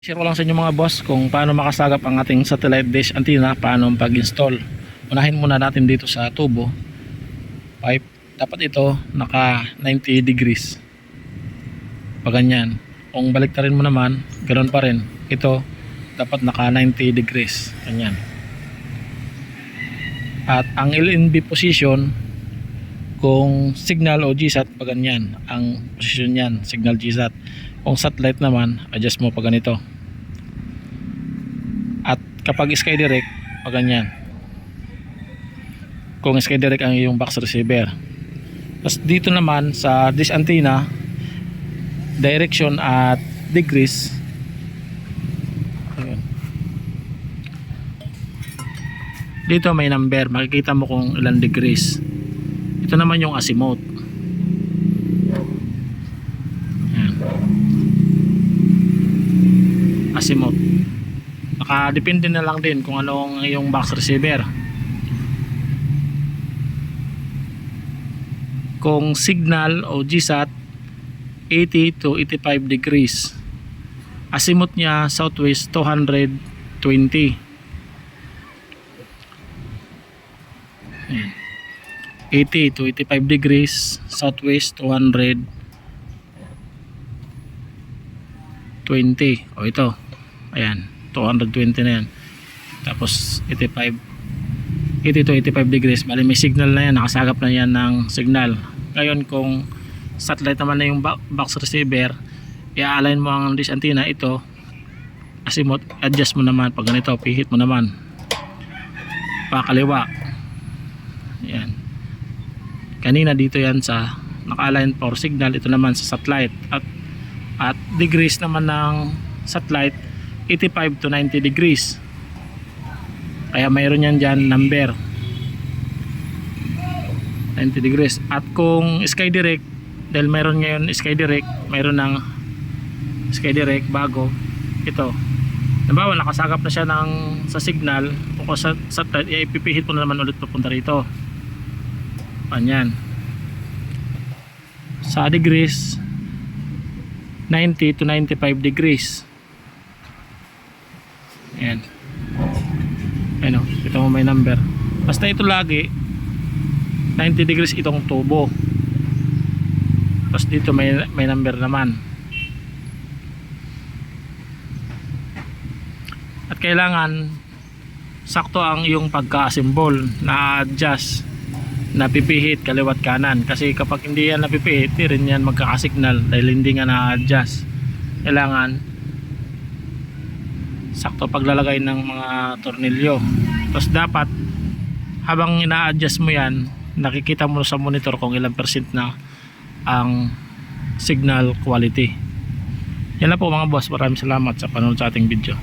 Share ko lang sa inyo mga boss kung paano makasagap ang ating satellite dish antenna, paano pag-install. Unahin muna natin dito sa tubo pipe. Dapat ito naka 90 degrees. Pag ganyan. Kung baliktarin mo naman, ganoon pa rin. Ito dapat naka 90 degrees. Ganyan. At ang LNB position, kung signal o GSAT, pag ganyan ang position niyan, signal GSAT. Kung satellite naman, adjust mo pag ganito. At kapag sky direct, pag ganyan. Kung sky direct ang iyong box receiver. Tapos dito naman sa dish antenna, direction at degrees. Ayun. Dito may number, makikita mo kung ilan degrees. Ito naman yung azimuth. Ayan. Azimuth. Nakadepende na lang din kung anong yung box receiver. Kung signal o GSAT, 80 to 85 degrees. Azimuth niya southwest 220. Ayan. 80 to 85 degrees southwest 220. O ito. Ayan. 220 na yan. Tapos 80 to 85 degrees. Bali may signal na yan. Nakasagap na yan ng signal. Ngayon kung satellite naman na yung box receiver, i-align mo ang dish antenna. Ito azimuth, adjust mo naman. Pag ganito, pihit mo naman pakaliwa. Ayan. Kanina dito yan sa naka-align for signal. Ito naman sa satellite. At degrees naman ng satellite, 85 to 90 degrees. Kaya mayroon yan dyan number 90 degrees. At kung sky direct, dahil mayroon ngayon sky direct, mayroon ng sky direct bago ito. Halimbawa nakasagap na siya ng sa signal, kung sa satellite, ipipihit mo na naman ulit papunta rito. Ganyan. Sa degrees, 90 to 95 degrees. Ayan. Ayan o, ito mo may number. Basta ito lagi 90 degrees itong tubo. Tapos dito may number naman. At kailangan sakto ang iyong pagka-assemble na adjust, napipihit kaliwat kanan. Kasi kapag hindi yan napipihit, di rin yan magkakasignal dahil hindi nga na-adjust. Kailangan sakto paglalagay ng mga tornilyo. Tapos dapat habang ina-adjust mo yan, nakikita mo sa monitor kung ilang percent na ang signal quality. Yan lang po mga boss, maraming salamat sa panonood sa ating video.